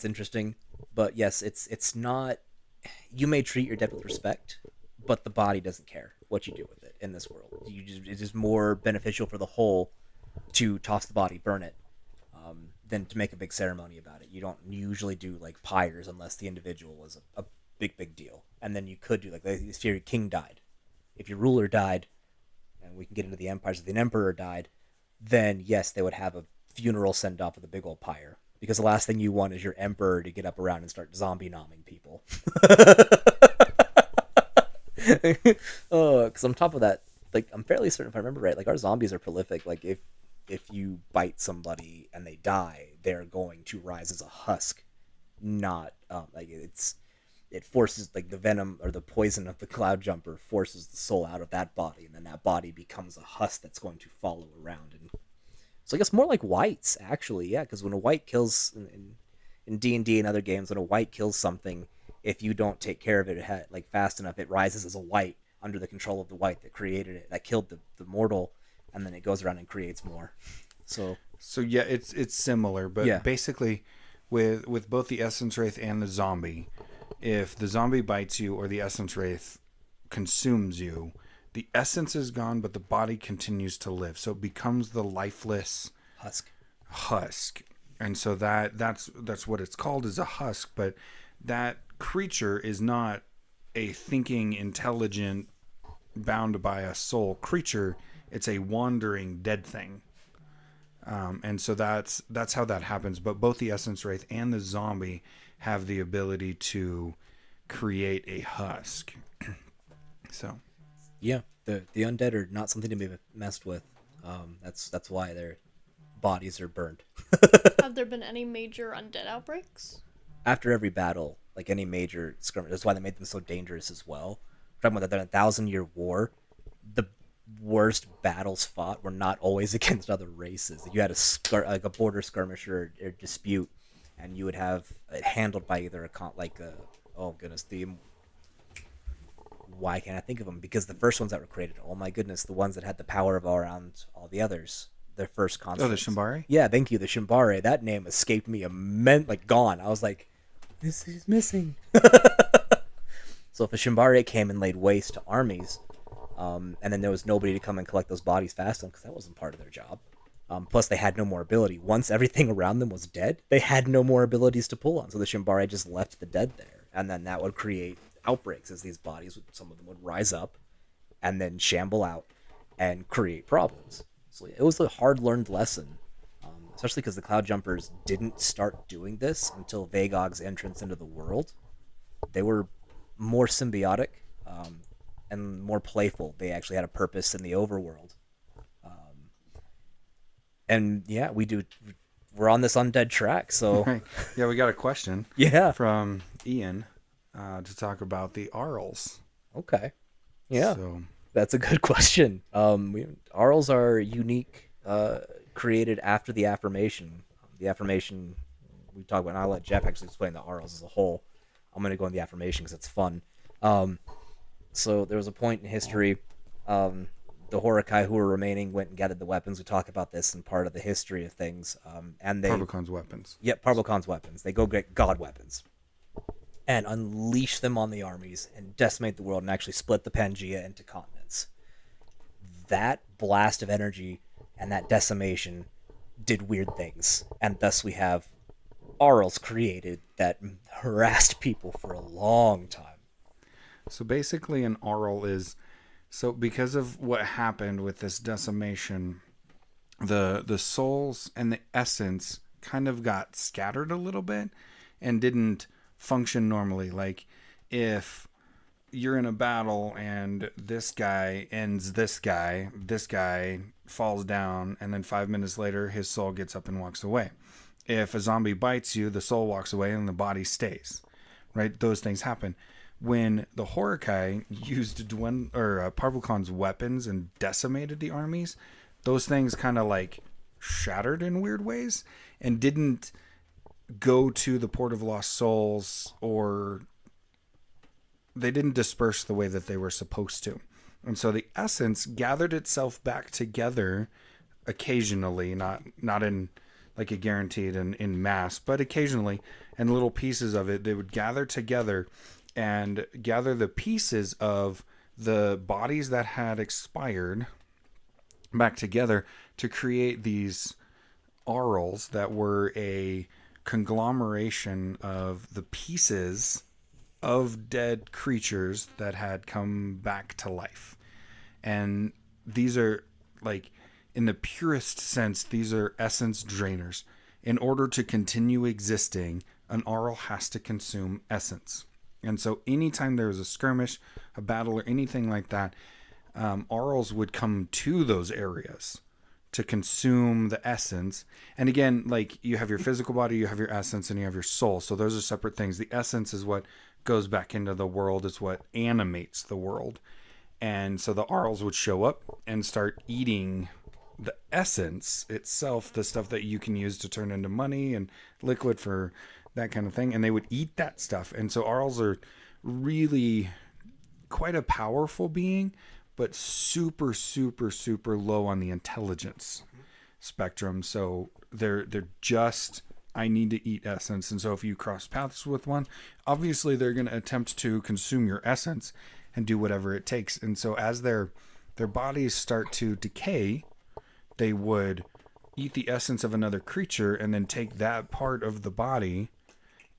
interesting, but yes, it's not. You may treat your dead with respect, but the body doesn't care what you do with it in this world. It's just more beneficial for the whole to toss the body, burn it, than to make a big ceremony about it. You don't usually do like pyres unless the individual was a big deal. And then you could do like if your king died, if your ruler died, and we can get into the empires. If the emperor died, then yes, they would have a funeral send off with a big old pyre. Because the last thing you want is your emperor to get up around and start zombie nomming people. Because on top of that, like, I'm fairly certain, if I remember right, like, our zombies are prolific. Like, if you bite somebody and they die, they're going to rise as a husk. Not like it forces, like, the venom or the poison of the cloud jumper forces the soul out of that body, and then that body becomes a husk that's going to follow around. And so I guess more like whites, actually, yeah, because when a white kills in D&D and other games, when a white kills something, if you don't take care of it like fast enough, it rises as a white under the control of the white that created it, that killed the mortal, and then it goes around and creates more. So yeah, it's similar, but yeah. Basically with both the Essence Wraith and the zombie, if the zombie bites you or the Essence Wraith consumes you, the essence is gone, but the body continues to live. So it becomes the lifeless husk. And so that's what it's called, is a husk. But that creature is not a thinking, intelligent, bound by a soul creature. It's a wandering dead thing. And so that's how that happens. But both the Essence Wraith and the zombie have the ability to create a husk. So yeah, the undead are not something to be messed with. That's why their bodies are burned. Have there been any major undead outbreaks? After every battle, like any major skirmish, that's why they made them so dangerous as well. We're talking about that 1,000-year war. The worst battles fought were not always against other races. You had a border skirmish or dispute, and you would have it handled by either why can't I think of them? Because the first ones that were created, oh my goodness, the ones that had the power of around all the others, their first constructs. Oh, the Shimbari? Yeah, thank you, the Shimbari. That name escaped me gone. I was like, this is missing. So if a Shimbari came and laid waste to armies, and then there was nobody to come and collect those bodies fast enough, because that wasn't part of their job. Plus, they had no more ability. Once everything around them was dead, they had no more abilities to pull on. So the Shimbari just left the dead there, and then that would create outbreaks as these bodies, some of them would rise up and then shamble out and create problems. So it was a hard-learned lesson, especially because the Cloud Jumpers didn't start doing this until Vagog's entrance into the world. They were more symbiotic. and more playful. They actually had a purpose in the overworld. And yeah, we're on this undead track, so Right. Yeah, we got a question yeah. from Ian to talk about the Arls. Okay. Yeah. So, That's a good question. Arls are unique, created after the affirmation. The affirmation we talk about, and I'll let Jeff actually explain the Arls as a whole. I'm going to go in the affirmation because it's fun. So there was a point in history, the Horakai who were remaining went and gathered the weapons. We talk about this in part of the history of things. And they Parvocon's weapons. Yep, Parvocon's weapons. They go get god weapons and unleash them on the armies and decimate the world and actually split the Pangea into continents. That blast of energy and that decimation did weird things, and thus we have Arls created that harassed people for a long time. So basically an Arl is, so because of what happened with this decimation, the souls and the essence kind of got scattered a little bit and didn't function normally. Like if you're in a battle and this guy ends this guy falls down, and then 5 minutes later his soul gets up and walks away. If a zombie bites you, the soul walks away and the body stays. Right? Those things happen. When the Horakai used Parvocon's weapons and decimated the armies, those things kind of like shattered in weird ways and didn't go to the Port of Lost Souls, or they didn't disperse the way that they were supposed to. And so the essence gathered itself back together occasionally, not in like a guaranteed in mass, but occasionally, and little pieces of it, they would gather together and gather the pieces of the bodies that had expired back together to create these Arls that were a conglomeration of the pieces of dead creatures that had come back to life. And these are, like, in the purest sense, these are essence drainers. In order to continue existing, an Arl has to consume essence. And so anytime there was a skirmish, a battle, or anything like that, Arls would come to those areas to consume the essence. And again, like, you have your physical body, you have your essence, and you have your soul. So those are separate things. The essence is what goes back into the world. It's what animates the world. And so the Arls would show up and start eating the essence itself, the stuff that you can use to turn into money and liquid for that kind of thing. And they would eat that stuff. And so Arls are really quite a powerful being, but super, super, super low on the intelligence spectrum. So they're just, I need to eat essence. And so if you cross paths with one, obviously they're going to attempt to consume your essence and do whatever it takes. And so as their bodies start to decay, they would eat the essence of another creature and then take that part of the body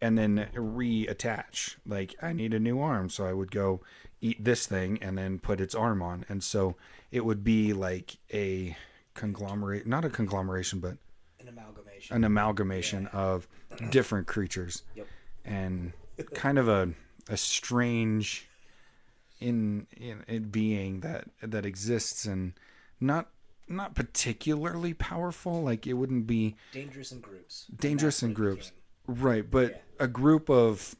and then reattach. Like, I need a new arm, so I would go eat this thing and then put its arm on. And so it would be like a conglomerate, not a conglomeration, but an amalgamation of different creatures. Yep. And kind of a strange in being that exists, and not particularly powerful. Like, it wouldn't be Dangerous in groups. Right, but a group of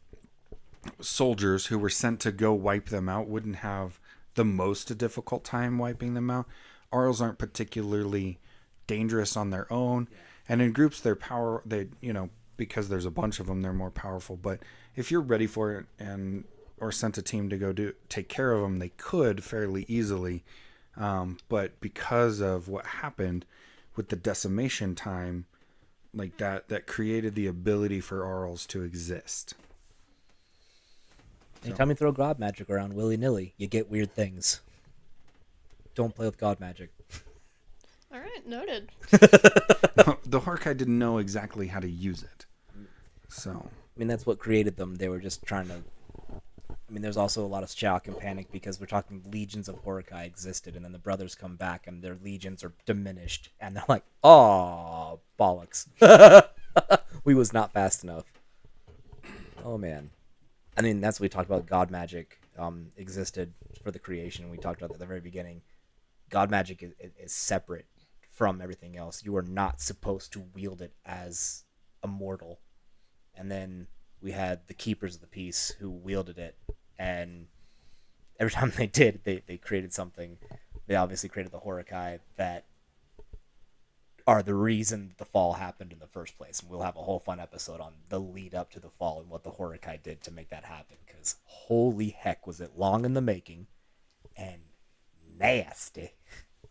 soldiers who were sent to go wipe them out wouldn't have the most difficult time wiping them out. Arls aren't particularly dangerous on their own, and in groups because there's a bunch of them, they're more powerful. But if you're ready for it or sent a team to go take care of them, they could fairly easily. But because of what happened with the decimation time, like that created the ability for Arls to exist. Anytime you throw god magic around willy-nilly, you get weird things. Don't play with god magic. All right, noted. The Horakai didn't know exactly how to use it. So, I mean, that's what created them. They were just trying to... I mean, there's also a lot of shock and panic because we're talking legions of Horakai existed, and then the brothers come back and their legions are diminished, and they're like, "Oh, bollocks. We was not fast enough." Oh, man. I mean, that's what we talked about, god magic. existed for the creation. We talked about that at the very beginning. God magic is separate from everything else. You are not supposed to wield it as a mortal. And then we had the keepers of the peace who wielded it, and every time they did, they created something. They obviously created the Horakai that are the reason the fall happened in the first place. And we'll have a whole fun episode on the lead up to the fall and what the Horakai did to make that happen, because holy heck was it long in the making and nasty.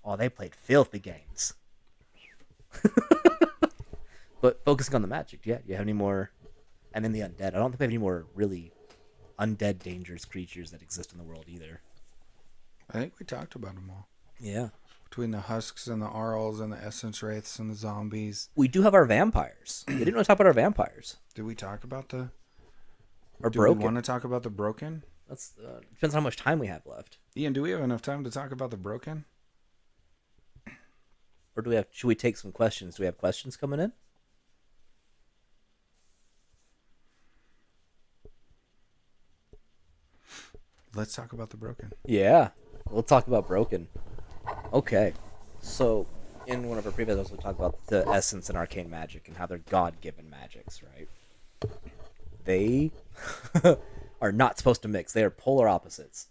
Oh, they played filthy games. But focusing on the magic, yeah, do you have any more? And then the undead. I don't think we have any more really undead dangerous creatures that exist in the world either. I think we talked about them all. Yeah. Between the husks and the arls and the essence wraiths and the zombies. We do have our vampires. We didn't really talk about our vampires. Did we talk about the... Or do broken. we want to talk about the broken? That's depends on how much time we have left. Ian, do we have enough time to talk about the broken? Or do we have? Should we take some questions? Do we have questions coming in? Let's talk about the broken. Yeah, we'll talk about broken. Okay, so in one of our previous episodes, we talked about the essence and arcane magic and how they're God-given magics, right? They are not supposed to mix. They are polar opposites.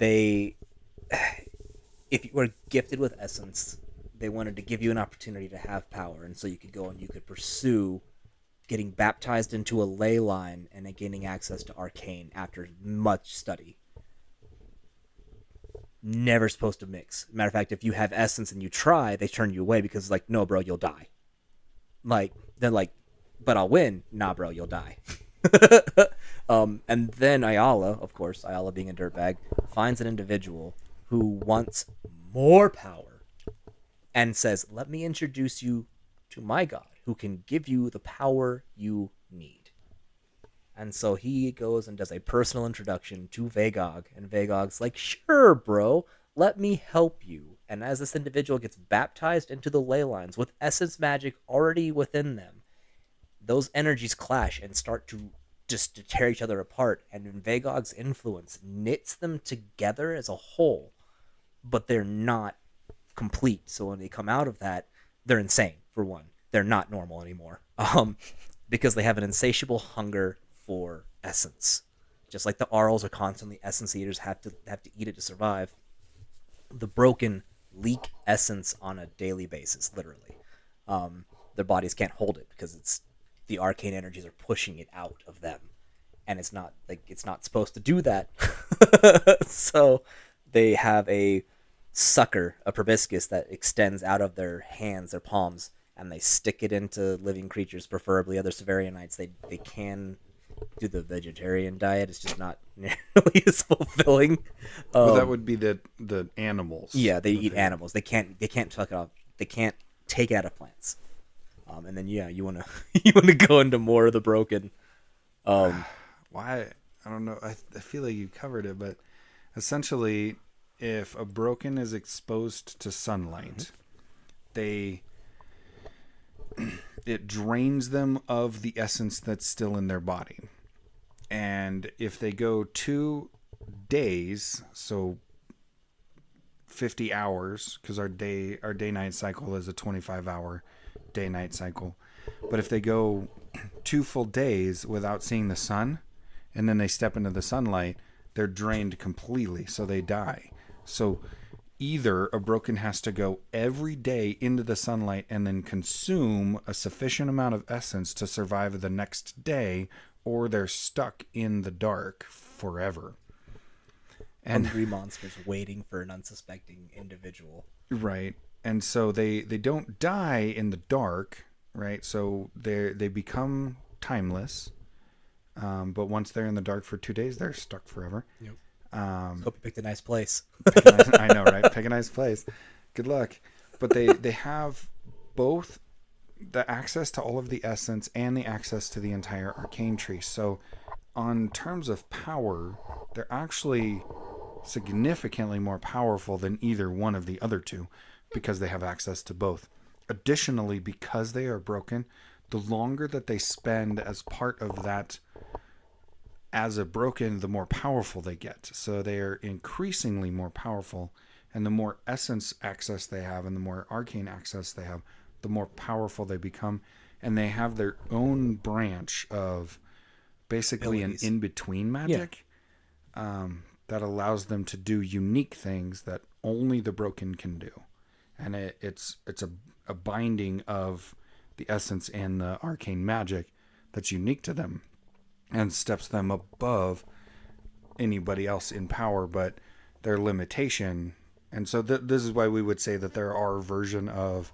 If you were gifted with essence, they wanted to give you an opportunity to have power, and so you could go and you could pursue getting baptized into a ley line and then gaining access to arcane after much study. Never supposed to mix. Matter of fact, if you have essence and you try, they turn you away because like, no, bro, you'll die. Like, they're like, but I'll win. Nah, bro, you'll die. And then Ayala, of course, Ayala being a dirtbag, finds an individual who wants more power and says, let me introduce you to my god, who can give you the power you need. And so he goes and does a personal introduction to Vagog, and Vagog's like, sure, bro, let me help you. And as this individual gets baptized into the ley lines with essence magic already within them, those energies clash and start to just to tear each other apart, and Vagog's influence knits them together as a whole, but they're not complete. So when they come out of that, they're insane, for one. They're not normal anymore, because they have an insatiable hunger for essence. Just like the Arls are constantly essence eaters, have to eat it to survive. The broken leak essence on a daily basis, literally. Their bodies can't hold it because the arcane energies are pushing it out of them, and it's not supposed to do that. So they have a sucker, a proboscis that extends out of their hands, their palms, and they stick it into living creatures, preferably other Severianites. They can do the vegetarian diet. It's just not nearly as fulfilling. Well, that would be the animals. Yeah, they eat animals. They can't suck it off. They can't take it out of plants. And then you wanna go into more of the broken. Why? I don't know. I feel like you covered it, but essentially, if a broken is exposed to sunlight, it drains them of the essence that's still in their body. And if they go 2 days, so 50 hours, because our day-night cycle is a 25-hour day-night cycle. But if they go 2 full days without seeing the sun, and then they step into the sunlight, they're drained completely, so they die. So either a broken has to go every day into the sunlight and then consume a sufficient amount of essence to survive the next day, or they're stuck in the dark forever. And hungry monsters waiting for an unsuspecting individual. Right. And so they don't die in the dark, right? So they become timeless. But once they're in the dark for 2 days, they're stuck forever. Yep. Hope you picked a nice place. I know, right? Pick a nice place. Good luck. But they have both the access to all of the essence and the access to the entire arcane tree. So on terms of power, they're actually significantly more powerful than either one of the other two because they have access to both. Additionally, because they are broken, the longer that they spend as part of that as a broken, the more powerful they get. So they are increasingly more powerful, and the more essence access they have and the more arcane access they have, the more powerful they become. And they have their own branch of basically Abilities. an in-between magic that allows them to do unique things that only the broken can do. And it's a binding of the essence and the arcane magic that's unique to them and steps them above anybody else in power, but their limitation. And so this is why we would say that there are a version of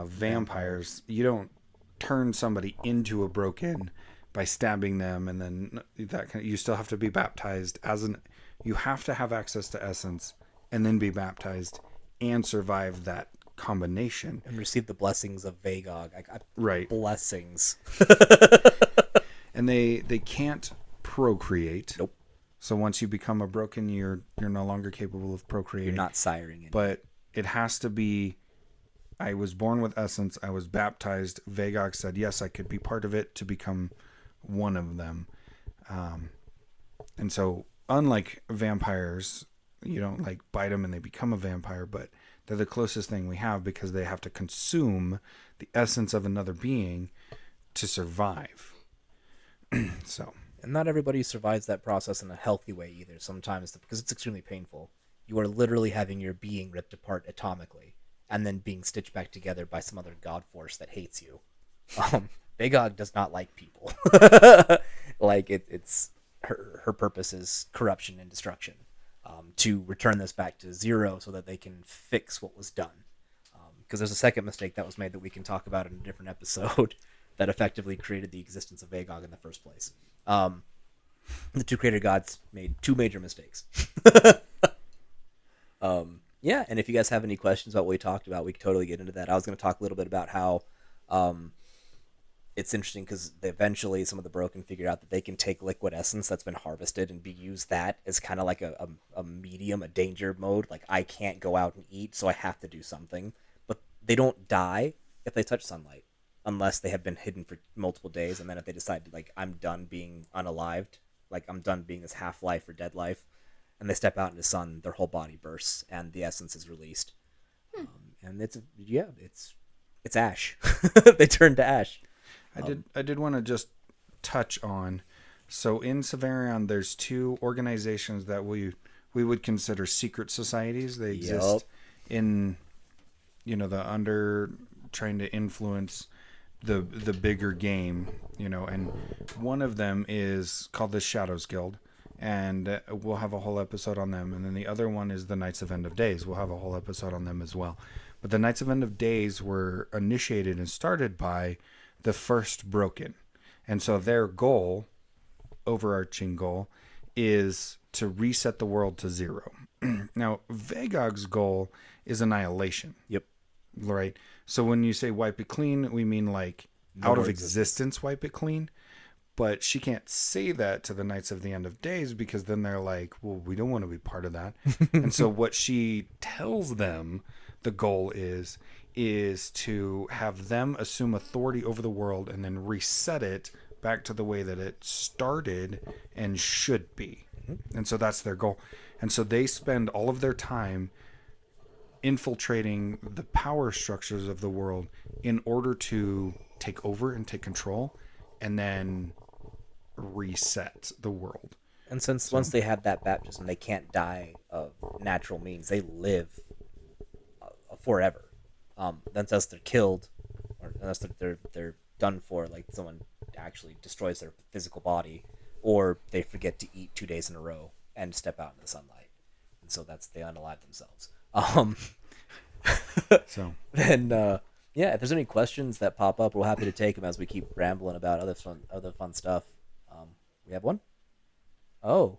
vampires. You don't turn somebody into a broken by stabbing them, and then you still have to be baptized you have to have access to essence and then be baptized and survive that combination And receive the blessings of Vagog. Right. Blessings. And they can't procreate. Nope. So once you become a broken, you're no longer capable of procreating. You're not siring anymore. But it has to be, I was born with essence, I was baptized. Vagog said, yes, I could be part of it to become one of them. And so unlike vampires, you don't like bite them and they become a vampire, but they're the closest thing we have because they have to consume the essence of another being to survive. So, and not everybody survives that process in a healthy way either. Sometimes, because it's extremely painful, you are literally having your being ripped apart atomically and then being stitched back together by some other god force that hates you. Vagog does not like people. Like it's her purpose is corruption and destruction. To return this back to zero so that they can fix what was done. Because there's a second mistake that was made that we can talk about in a different episode that effectively created the existence of Vagog in the first place. The two creator gods made two major mistakes. Yeah, and if you guys have any questions about what we talked about, we could totally get into that. I was going to talk a little bit about how it's interesting because eventually some of the broken figured out that they can take liquid essence that's been harvested and use that as kind of like a medium, a danger mode. Like, I can't go out and eat, so I have to do something. But they don't die if they touch sunlight, unless they have been hidden for multiple days. And then if they decide, like, I'm done being unalived, like, I'm done being this half-life or dead life, and they step out in the sun, their whole body bursts, and the essence is released. And it's ash. They turn to ash. I did want to just touch on, so in Severion, there's two organizations that we would consider secret societies. They exist in, the trying to influence the bigger game, and one of them is called the Shadows Guild, and we'll have a whole episode on them. And then the other one is the Knights of End of Days. We'll have a whole episode on them as well. But the Knights of End of Days were initiated and started by the first broken. And so their goal, overarching goal, is to reset the world to zero. Now, Vagog's goal is annihilation. Yep. Right? So when you say wipe it clean, we mean like out of existence wipe it clean. But she can't say that to the Knights of the End of Days because then they're like, well, we don't want to be part of that. And so what she tells them the goal is to have them assume authority over the world and then reset it back to the way that it started and should be. And so that's their goal. And so they spend all of their time infiltrating the power structures of the world in order to take over and take control and then reset the world. And since once they have that baptism, they can't die of natural means. They live forever. Unless they're killed, or unless they're done for, like someone actually destroys their physical body, or they forget to eat 2 days in a row and step out into the sunlight, and so they unalive themselves. So then, yeah, if there's any questions that pop up, we're happy to take them as we keep rambling about other fun stuff. We have one. Oh.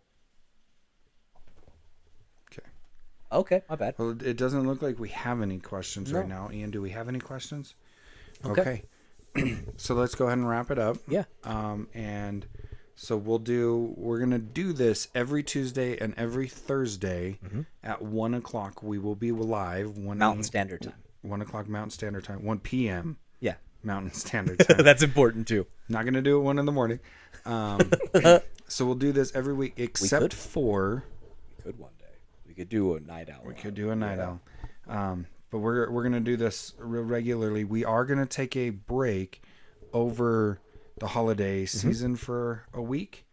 Okay, my bad. Well, it doesn't look like we have any questions right now. Ian, do we have any questions? Okay. So let's go ahead and wrap it up. Yeah. And so we're going to do this every Tuesday and every Thursday at 1 o'clock. We will be live. Mountain Standard Time. 1 o'clock Mountain Standard Time. 1 p.m. Yeah. Mountain Standard Time. That's important too. Not going to do it 1 in the morning. So we'll do this every week, except for... We could one day. We could do a night owl. We could do a night owl. But we're going to do this real regularly. We are going to take a break over the holiday season for a week.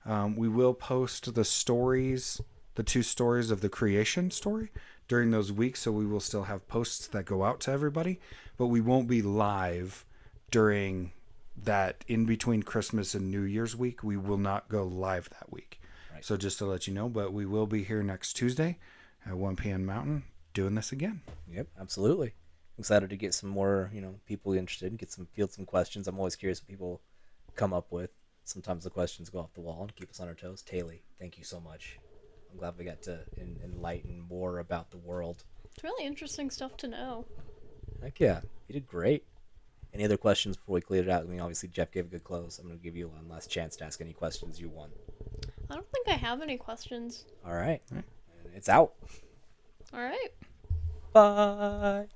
We will post the stories, the 2 stories of the creation story during those weeks. So we will still have posts that go out to everybody, but we won't be live during that in between Christmas and New Year's week. We will not go live that week. Right. So just to let you know, but we will be here next Tuesday at 1 p.m. Mountain doing this again. Yep, absolutely. I'm excited to get some more, people interested and field some questions. I'm always curious what people come up with. Sometimes the questions go off the wall and keep us on our toes. Taylor, thank you so much. I'm glad we got to enlighten more about the world. It's really interesting stuff to know. Heck yeah, you did great. Any other questions before we clear it out? I mean, obviously Jeff gave a good close. I'm going to give you one last chance to ask any questions you want. I don't think I have any questions. All right. It's out. All right. Bye.